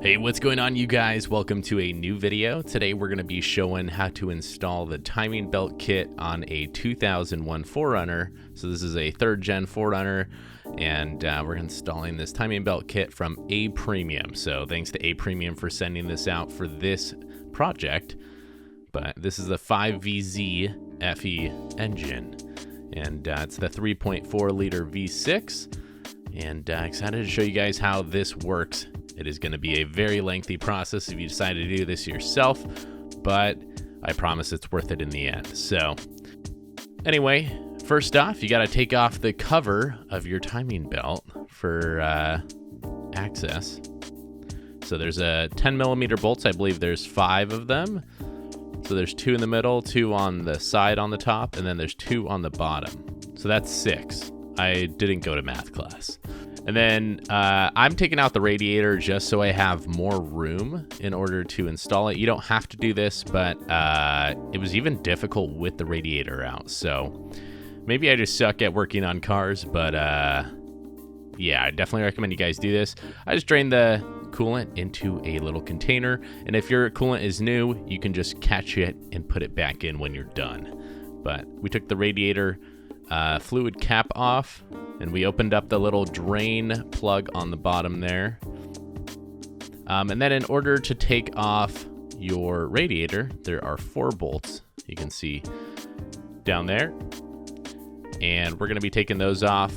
Hey, what's going on, you guys? Welcome to a new video. Today we're going to be showing how to install the timing belt kit on a 2001 4Runner. So this is a 3rd gen 4Runner, and we're installing this timing belt kit from A Premium. So thanks to A Premium for sending this out for this project. But this is the 5VZ-FE engine, and it's the 3.4 liter V6. And excited to show you guys how this works. It is going to be a very lengthy process if you decide to do this yourself, but I promise it's worth it in the end. So anyway, first off, you got to take off the cover of your timing belt for access. So there's a 10mm bolts. I believe there's 5 of them. So there's 2 in the middle, 2 on the side on the top, and then there's 2 on the bottom. So that's 6. I didn't go to math class. And then I'm taking out the radiator just so I have more room in order to install it. You don't have to do this, but it was even difficult with the radiator out. So maybe I just suck at working on cars, but yeah, I definitely recommend you guys do this. I just drained the coolant into a little container, and if your coolant is new, you can just catch it and put it back in when you're done. But we took the radiator fluid cap off, and we opened up the little drain plug on the bottom there. And then in order to take off your radiator, there are 4 bolts you can see down there, and we're going to be taking those off.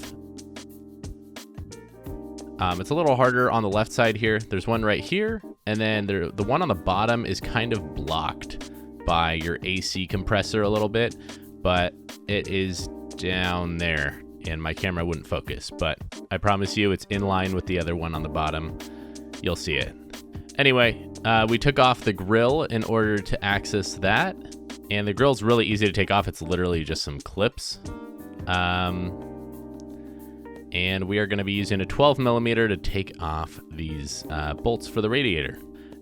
It's a little harder on the left side here. There's one right here, and then the one on the bottom is kind of blocked by your AC compressor a little bit, but it is down there, and my camera wouldn't focus, but I promise you it's in line with the other one on the bottom. You'll see it. Anyway, we took off the grill in order to access that, and the grill's really easy to take off. It's literally just some clips. And we are going to be using a 12mm to take off these bolts for the radiator.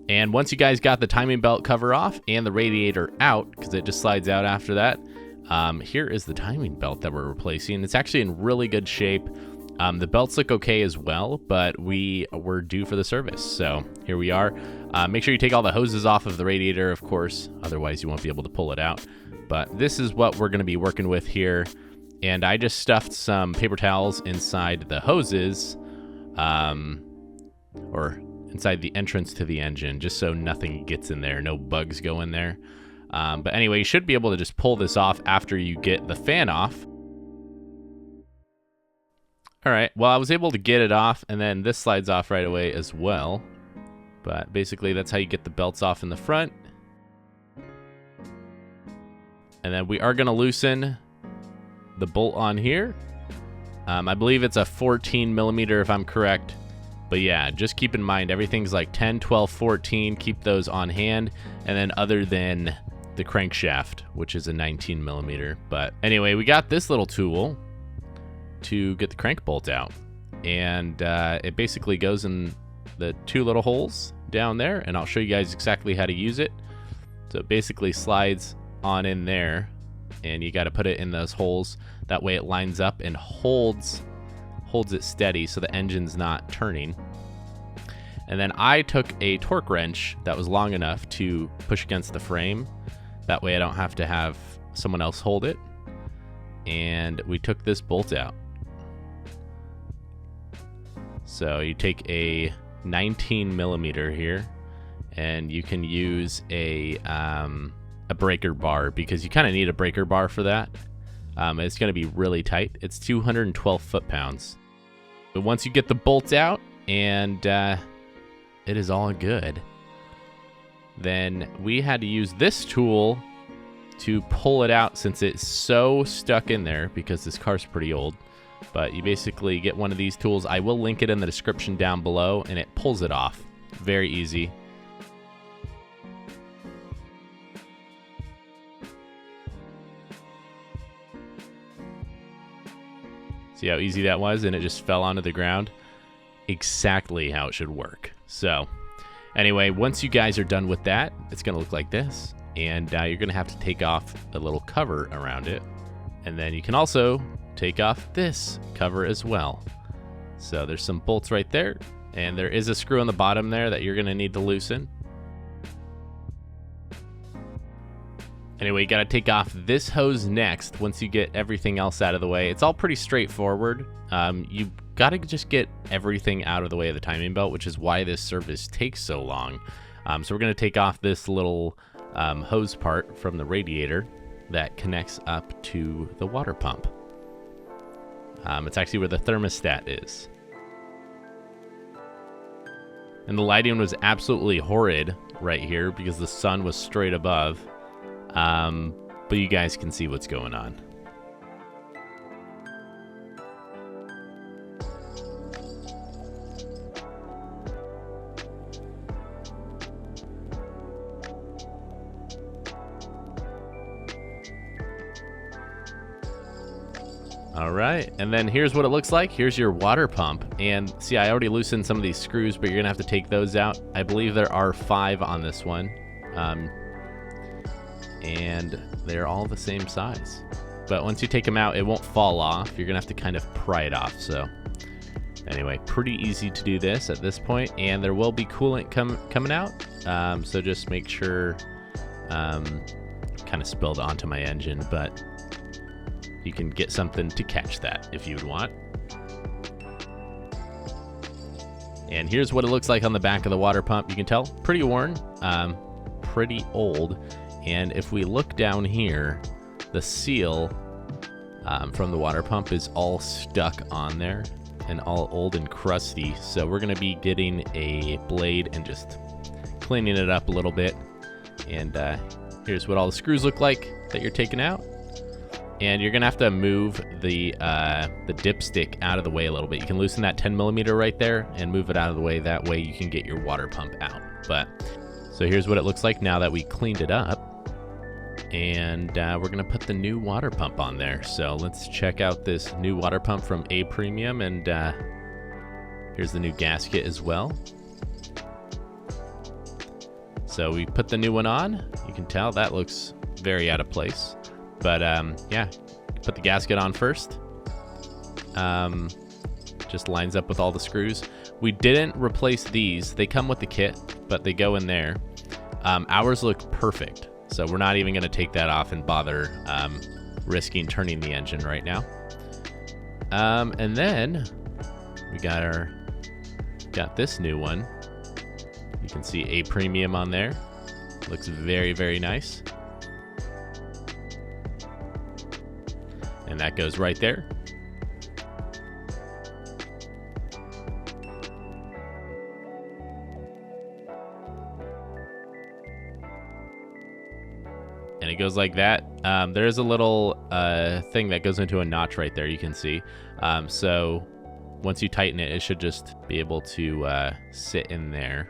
And once you guys got the timing belt cover off and the radiator out, because it just slides out after that, here is the timing belt that we're replacing. It's actually in really good shape. The belts look okay as well, but we were due for the service, so here we are. Make sure you take all the hoses off of the radiator, of course, otherwise you won't be able to pull it out. But this is what we're going to be working with here, and I just stuffed some paper towels inside the hoses, or inside the entrance to the engine, just so nothing gets in there, no bugs go in there. But anyway, you should be able to just pull this off after you get the fan off. All right, well, I was able to get it off, and then this slides off right away as well. But basically, that's how you get the belts off in the front. And then we are going to loosen the bolt on here. I believe it's a 14mm if I'm correct. But yeah, just keep in mind, everything's like 10, 12, 14. Keep those on hand. And then other than the crankshaft, which is a 19mm. But anyway, we got this little tool to get the crank bolt out, and it basically goes in the 2 little holes down there, and I'll show you guys exactly how to use it. So it basically slides on in there, and you got to put it in those holes. That way it lines up and holds it steady so the engine's not turning. And then I took a torque wrench that was long enough to push against the frame. That way I don't have to have someone else hold it. And we took this bolt out. So you take a 19mm here, and you can use a breaker bar, because you kind of need a breaker bar for that. It's going to be really tight. It's 212 foot-pounds. But once you get the bolt out and it is all good, then we had to use this tool to pull it out, since it's so stuck in there, because this car's pretty old. But you basically get one of these tools. I will link it in the description down below, and it pulls it off. Very easy. See how easy that was? And it just fell onto the ground. Exactly how it should work. So anyway, once you guys are done with that, it's going to look like this. And you're going to have to take off a little cover around it. And then you can also take off this cover as well. So there's some bolts right there. And there is a screw on the bottom there that you're gonna need to loosen. Anyway, you gotta take off this hose next once you get everything else out of the way. It's all pretty straightforward. You gotta just get everything out of the way of the timing belt, which is why this service takes so long. So we're gonna take off this little hose part from the radiator that connects up to the water pump. It's actually where the thermostat is. And the lighting was absolutely horrid right here because the sun was straight above. But you guys can see what's going on. All right, and then here's what it looks like. Here's your water pump. And see, I already loosened some of these screws, but you're gonna have to take those out. I believe there are 5 on this one. And they're all the same size. But once you take them out, it won't fall off. You're gonna have to kind of pry it off. So anyway, pretty easy to do this at this point, and there will be coolant coming out. So just make sure, kind of spilled onto my engine, but you can get something to catch that if you would want. And here's what it looks like on the back of the water pump. You can tell, pretty worn, pretty old. And if we look down here, the seal from the water pump is all stuck on there and all old and crusty. So we're gonna be getting a blade and just cleaning it up a little bit. And here's what all the screws look like that you're taking out. And you're gonna have to move the dipstick out of the way a little bit. You can loosen that 10mm right there and move it out of the way. That way you can get your water pump out. But so here's what it looks like now that we cleaned it up. And we're gonna put the new water pump on there. So let's check out this new water pump from A Premium, and here's the new gasket as well. So we put the new one on. You can tell that looks very out of place, but yeah, put the gasket on first. Just lines up with all the screws. We didn't replace these. They come with the kit, but they go in there. Ours look perfect. So we're not even going to take that off and bother risking turning the engine right now. And then we got this new one. You can see A Premium on there. Looks very, very nice. And that goes right there. And it goes like that. There's a little thing that goes into a notch right there, you can see. So once you tighten it, it should just be able to sit in there.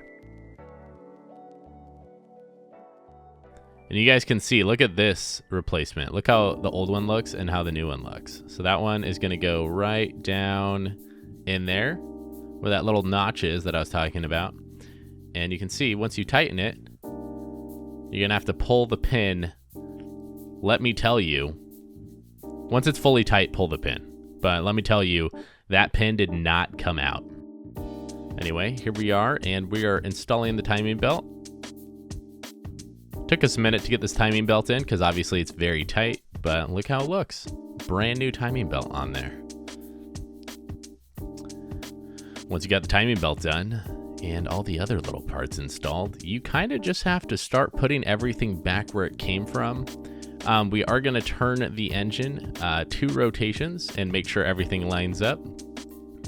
And you guys can see, look at this replacement. Look how the old one looks and how the new one looks. So that one is gonna go right down in there where that little notch is that I was talking about. And you can see once you tighten it, you're gonna have to pull the pin. Let me tell you, once it's fully tight, pull the pin. But let me tell you, that pin did not come out. Anyway, here we are, and we are installing the timing belt. Took us a minute to get this timing belt in because obviously it's very tight, but look how it looks. Brand new timing belt on there. Once you got the timing belt done and all the other little parts installed, you kind of just have to start putting everything back where it came from. We are going to turn the engine 2 rotations and make sure everything lines up.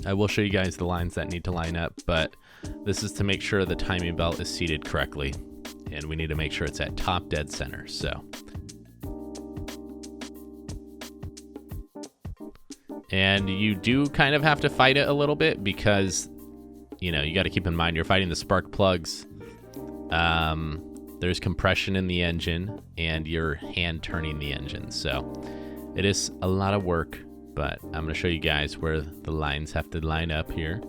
I will show you guys the lines that need to line up, but this is to make sure the timing belt is seated correctly. And we need to make sure it's at top dead center. So, and you do kind of have to fight it a little bit because, you know, you got to keep in mind you're fighting the spark plugs. There's compression in the engine and you're hand turning the engine. So it is a lot of work, but I'm going to show you guys where the lines have to line up here.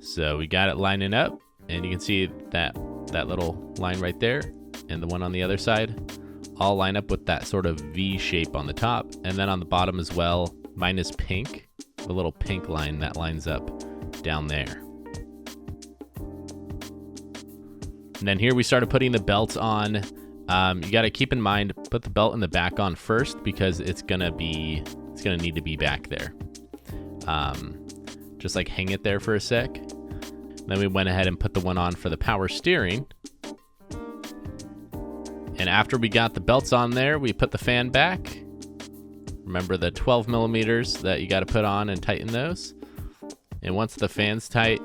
So we got it lining up. And you can see that little line right there and the one on the other side all line up with that sort of V shape on the top. And then on the bottom as well, mine is pink, the little pink line that lines up down there. And then here we started putting the belts on. You got to keep in mind, put the belt in the back on first because it's gonna need to be back there. Just like hang it there for a sec. Then we went ahead and put the one on for the power steering. And after we got the belts on there, we put the fan back. Remember the 12 millimeters that you got to put on and tighten those. And once the fan's tight,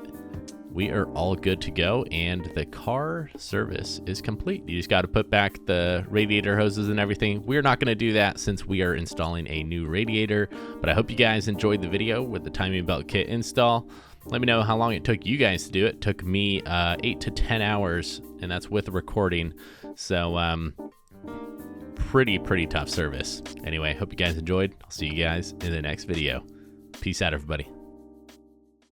we are all good to go, and the car service is complete. You just got to put back the radiator hoses and everything. We're not going to do that since we are installing a new radiator, but I hope you guys enjoyed the video with the timing belt kit install. Let me know how long it took you guys to do it. It took me 8 to 10 hours, and that's with recording. So pretty tough service. Anyway, hope you guys enjoyed. I'll see you guys in the next video. Peace out, everybody.